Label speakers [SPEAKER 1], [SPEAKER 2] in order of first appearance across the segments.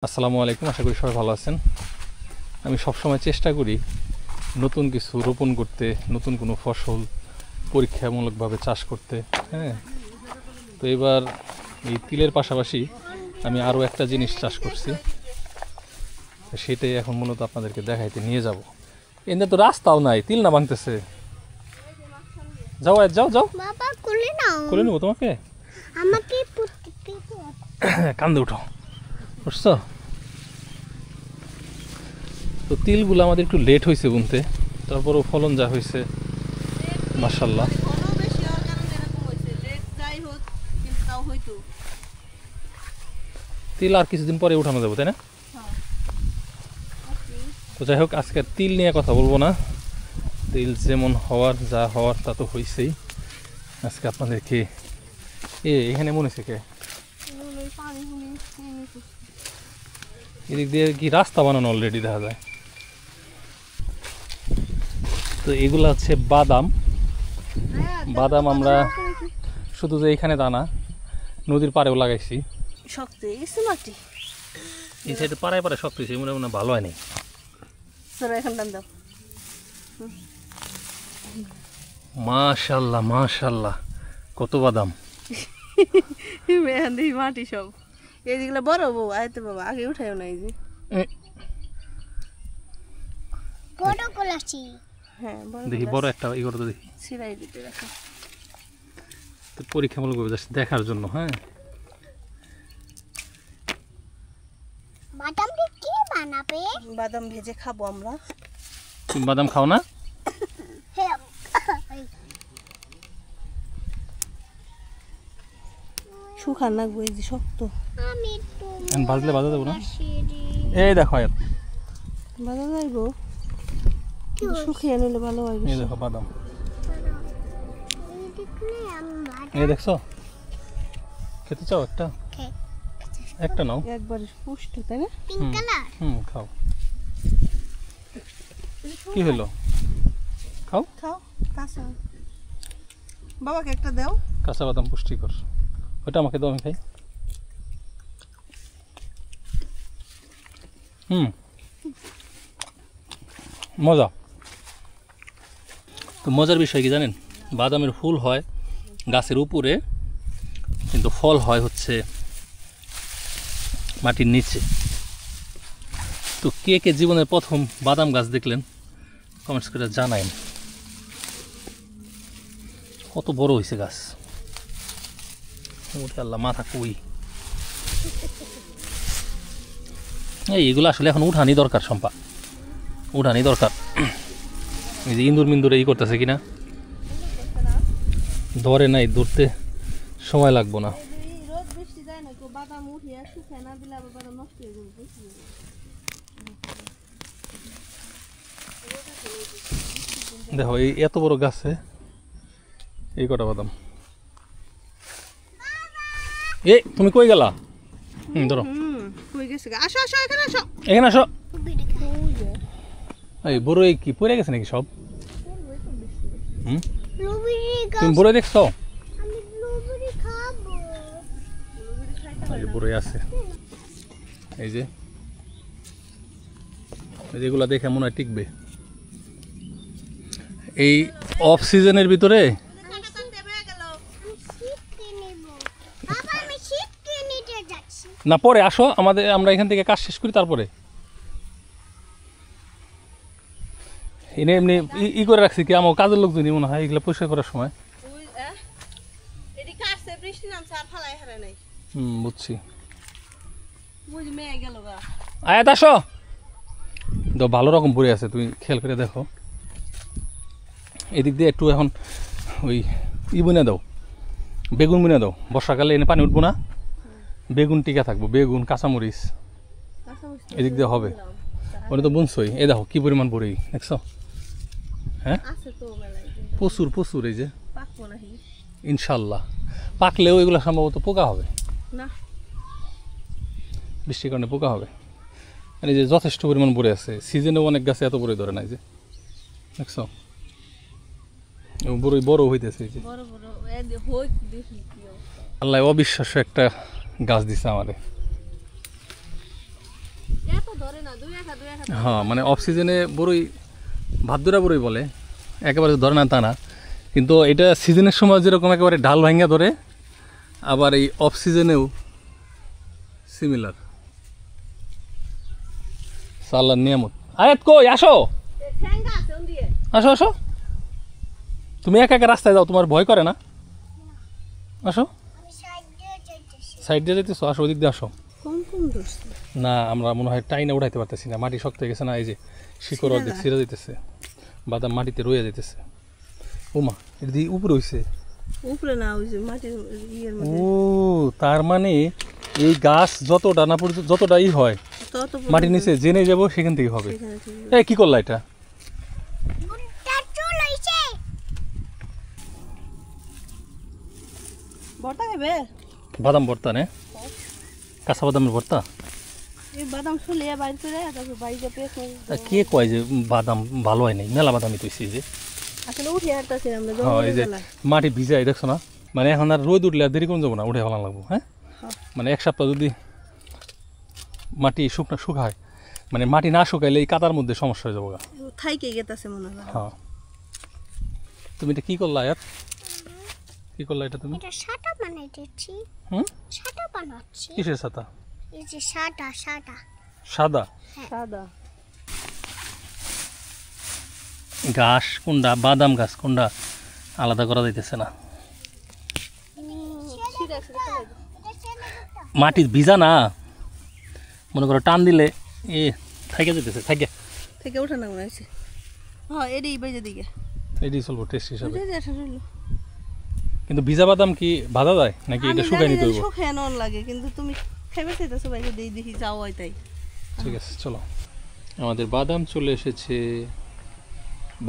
[SPEAKER 1] আসসালামু আলাইকুম, আশা করি সবাই ভালো আছেন। আমি সবসময় চেষ্টা করি নতুন কিছু রোপণ করতে, নতুন কোনো ফসল পরীক্ষামূলকভাবে চাষ করতে। হ্যাঁ, তো এবার এই তিলের পাশাপাশি আমি আরও একটা জিনিস চাষ করছি, সেটাই এখন মূলত আপনাদেরকে দেখাইতে নিয়ে যাব। এনে তো রাস্তাও নাই, তিল না ভাঙতেছে। যাও যাও যাও, কোলে নেবো তোমাকে, কান্দে উঠো, বুঝছো? তো তিলগুলো আমাদের একটু লেট হয়েছে বুনতে, তারপরও ফলন যা হয়েছে মাশাআল্লাহ। তিল আর কিছুদিন পরে উঠানো যাবো, তাই না? তো যাই হোক, আজকে তিল নিয়ে কথা বলবো না। তিল যেমন হওয়ার, যা হওয়ার তা তো হয়েছেই। আজকে আপনাদেরকে এখানে মনে হচ্ছে কে এদিক দিয়ে কি রাস্তা বানানো অলরেডি দেখা যায়। তো এগুলো হচ্ছে বাদাম। বাদাম আমরা শুধু যে এখানে তা না, নদীর পাড়েও লাগাইছি।
[SPEAKER 2] শক্ত হয়ে গেছে মাটি,
[SPEAKER 1] এই সাইডে পাড়ায় পাড়ায় শক্ত হয়েছে, মনে মনে ভালো হয়নি।
[SPEAKER 2] এখন দাম দাও।
[SPEAKER 1] মাশাআল্লাহ মাশাআল্লাহ, কত বাদাম!
[SPEAKER 2] মেহান্দি মাটি সব এইগুলো বড় বউ আয়তো বাবা, আগে উঠাইও না। এই যে
[SPEAKER 3] বড় কলাছি,
[SPEAKER 2] হ্যাঁ
[SPEAKER 1] দেখি বড় একটা ই করে তো দেখি,
[SPEAKER 2] ছিড়াই দিতে রাখো।
[SPEAKER 1] তো পরীক্ষামূলকভাবে জাস্ট দেখার জন্য। হ্যাঁ,
[SPEAKER 3] বাদাম কি বানাবে?
[SPEAKER 2] বাদাম ভেজে খাবো আমরা।
[SPEAKER 1] তুমি বাদাম খাও না?
[SPEAKER 2] শুকান লাগবো, এই যে শক্ত।
[SPEAKER 3] আমি তো
[SPEAKER 1] ভাজলে বাজা দেবো না। এই দেখো,
[SPEAKER 2] বাজা যাইবো, শুকিয়ে নিলে ভালো হয়।
[SPEAKER 1] এই দেখো বাদাম, এই দেখছো? খেতে চাও একটা? একটা নাও,
[SPEAKER 2] একবার পুষ্ট, তাই না?
[SPEAKER 3] Pink colour.
[SPEAKER 1] খাও। কি হলো? খাও
[SPEAKER 2] খাও কাঁচা। বাবাকে একটা দাও।
[SPEAKER 1] কাঁচা বাদাম পুষ্টিকর, ওটা আমাকে দাও, আমি খাই। মজা। তো মজার বিষয় কি জানেন, বাদামের ফুল হয় গাছের উপরে, কিন্তু ফল হয় হচ্ছে মাটির নিচে। তো কে কে জীবনের প্রথম বাদাম গাছ দেখলেন কমেন্টস করে জানাইন। কত বড় হয়েছে গাছ! আল্লাহ, মাথা কই! এইগুলো আসলে এখন উঠানি দরকার, সম্পা উঠানি দরকার। এই যে ইন্দুর মিন্দুরে করতেছে কিনা, ধরে নাই, ধরতে সময় লাগবো না। দেখো, এই এত বড় গাছে এই কটা বাদাম। তুমি কই গেলা? ধরো, এখানে আসো। এই বড় কি পড়ে গেছে নাকি সব? তুমি বড় দেখছো? বড়ই আছে, এই যে এগুলা দেখে মনে হয় টিকবে। এই অফ সিজনের ভিতরে না, পরে আসো, আমরা এখান থেকে কাজ শেষ করি, তারপরে এনে এমনি ই করে রাখছি কি আমার কাজের লোকজনই মনে হয় এগুলো পরিষ্কার করার সময়। বুঝছি। আয়াত আসো, তো ভালো রকম পড়ে আছে, তুমি খেয়াল করে দেখো। এদিক দিয়ে একটু এখন ওই বুনে দাও, বেগুন বুনে দাও। বর্ষাকালে এনে পানি উঠবো না, বেগুন টিকা থাকবো, বেগুন কাঁচামরিচ এদিক দিয়ে হবে। ওটা তো বুনছই, এই দেখো কি পরিমাণ পড়েই, দেখছো? হ্যাঁ, প্রচুর প্রচুর। এই যে ইনশাল্লাহ পাকলেও এগুলো সম্ভবত পোকা হবে
[SPEAKER 2] না,
[SPEAKER 1] বৃষ্টির কারণে পোকা হবে। আর এই যে যথেষ্ট পরিমাণ পড়ে আছে, সিজনেও অনেক গাছে এত পরে ধরে না, এই যে দেখছো? বড়ই বড় হইতেছে। এই যে আল্লাহ অবিশ্বাস্য একটা গাছ দিছে আমারে। হ্যাঁ মানে অফ সিজনে বড়ই ভাদ্রা বড়ই বলে, একেবারে ধরে না তা না, কিন্তু এটা সিজনের সময় যেরকম একেবারে ঢাল ভাঙ্গা ধরে, আবার এই অফ সিজনেও সিমিলার। আল্লাহর নিয়ামত। আয়াত কই আসো আসো আসো, তুমি একা একা রাস্তায় যাও, তোমার ভয় করে না? আসো,
[SPEAKER 3] আমি সাইড দিয়ে যাইতেছি।
[SPEAKER 1] সাইড দিয়ে যেতেছো, আসো ওদিক দিয়ে আসো।
[SPEAKER 2] কম কম ধরছে।
[SPEAKER 1] না আমরা মনে হয় টাইনা উঠাইতে পারতেছি না, মাটি শক্ত হয়ে গেছে না, এই যে শিকড় অর্ধেক ছিঁড়ে যেতেছে, বাদাম মাটিতে রয়ে যেতেছে। ওমা এটা দিয়ে উপরে হইছে।
[SPEAKER 2] উপরে না ওই যে মাটির ইয়ের
[SPEAKER 1] ও
[SPEAKER 2] মধ্যে
[SPEAKER 1] তার মানে এই গাছ যতটা না পর্যন্ত যতটাই হয়
[SPEAKER 2] তত
[SPEAKER 1] মাটির নিচে জেনে যাব সেখান থেকে হবে।
[SPEAKER 2] এখানে ঠিক
[SPEAKER 1] এই কি করলা এটা?
[SPEAKER 3] বুনটা চুল হইছে।
[SPEAKER 2] বর্তা খাবে?
[SPEAKER 1] বাদাম ভর্তা নে, কাঁচা বাদামের ভর্তা।
[SPEAKER 2] এই বাদাম ছুলিয়ে বাইর করে তারপর বাইরে পেঁচ
[SPEAKER 1] তা কে কয় যে বাদাম ভালো হয় নাই? মেলা বাদামই তৈছি যে।
[SPEAKER 2] আসলে উঠে হাঁটতেছি আমরা
[SPEAKER 1] হ্যাঁ এই যে
[SPEAKER 2] জঙ্গলে
[SPEAKER 1] মাটি ভিজাই দেখছো না, মানে এখন আর রোদ উঠলে আর দেরি করে যাবো না, উঠে ফেলা লাগবো। হ্যাঁ মানে এক সপ্তাহ যদি মাটি শুকায়, মানে মাটি না শুকাইলে এই কাদার মধ্যে সমস্যা হয়ে যাবো।
[SPEAKER 2] থাইকে গেতাছে মনে হয়।
[SPEAKER 1] হ্যাঁ তুমি এটা কি করলা আর কি করলা এটা তুমি?
[SPEAKER 3] এটা সাদা বানাইতেছি।
[SPEAKER 1] হুম
[SPEAKER 3] সাদা বানাচ্ছি।
[SPEAKER 1] কিসের ছাতা?
[SPEAKER 3] এই যে সাদা সাদা।
[SPEAKER 1] সাদা
[SPEAKER 2] সাদা
[SPEAKER 1] ঘাস কোনটা, বাদাম গাছ কোনটা আলাদা করা যাইতেছে না। মাটি ভিজা না, মনে করো টান দিলে এ থাইকে যেতেছে, থাইকে
[SPEAKER 2] থেকে উঠে না মনে হয়েছে। হ্যাঁ এটাই বাইরে দিকে
[SPEAKER 1] এটাই চলবো টেস্ট হিসাবে।
[SPEAKER 2] বুঝে আসা রইল।
[SPEAKER 1] কিন্তু ভিজা বাদাম কি ভাজা যায় নাকি এটা শুকাই নিতে হইব?
[SPEAKER 2] শুকায় নন লাগে, কিন্তু তুমি খাইবে চাইতেছো বাইরে দিয়ে দেখি যাও হয় তাই।
[SPEAKER 1] ঠিক আছে চলো, আমাদের বাদাম চলে এসেছে।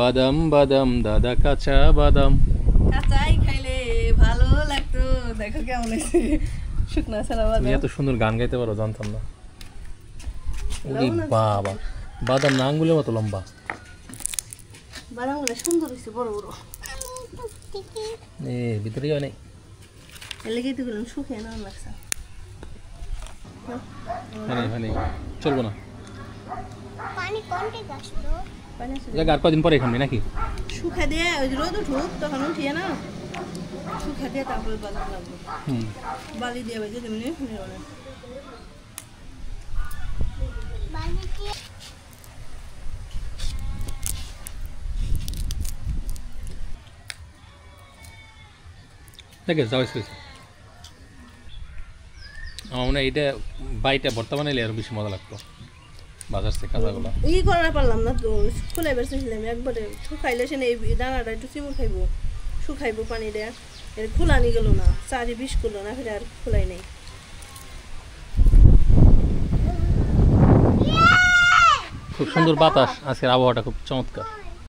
[SPEAKER 1] বাদাম বাদাম দাদা কাঁচা বাদাম।
[SPEAKER 2] কাঁচাই খাইলে ভালো লাগতো, দেখো কেমন হয়েছে শুকনা ছাড়া
[SPEAKER 1] তুমি
[SPEAKER 2] বাদাম।
[SPEAKER 1] এত সুন্দর গান গাইতে পারো জানতাম না। ওরে
[SPEAKER 2] লবণ আছে।
[SPEAKER 1] বাবা, বাদাম না আঙ্গুলের মতো লম্বা।
[SPEAKER 2] বাদামগুলো সুন্দর হয়েছে বড় বড়।
[SPEAKER 1] এ ভিতরে হয় নাই।
[SPEAKER 2] এর লেগেই তো বললাম শুকিয়ে নন লাগছে।
[SPEAKER 1] হয় নাই, চলবো না।
[SPEAKER 3] পানি কোনটি গাছলো?
[SPEAKER 2] পানি আছে?
[SPEAKER 1] যাক আর কদিন পরে খাবি নাকি?
[SPEAKER 2] শুকা দিয়ে ওই যে রোদ উঠুক তখন উঠিয়ে না, শুকা দিয়ে তারপরে বাদাম লাগবে।
[SPEAKER 1] হুম
[SPEAKER 2] বালি দিয়ে বাইরে তেমনি
[SPEAKER 3] বালি দিয়ে
[SPEAKER 1] ঠিক আছে যাও এসে। আমার মনে হয় এটা বাইটা ভর্তা বানাইলে আরো বেশি মজা লাগতো বাজার থেকে কাঁচাগুলা।
[SPEAKER 2] ই করা পারলাম না তো, খুলে বেরছিলাম একবারে। শুকাইলে সে এই দানাটা একটু চিমুর খাইবো, শুকাইবো পানি দেয়া, এর খোলানি গেল না, চারি বিষ করলো না, ফিরে আর খোলাই নেই।
[SPEAKER 1] খুব সুন্দর বাতাস, আজকের আবহাওয়াটা খুব চমৎকার।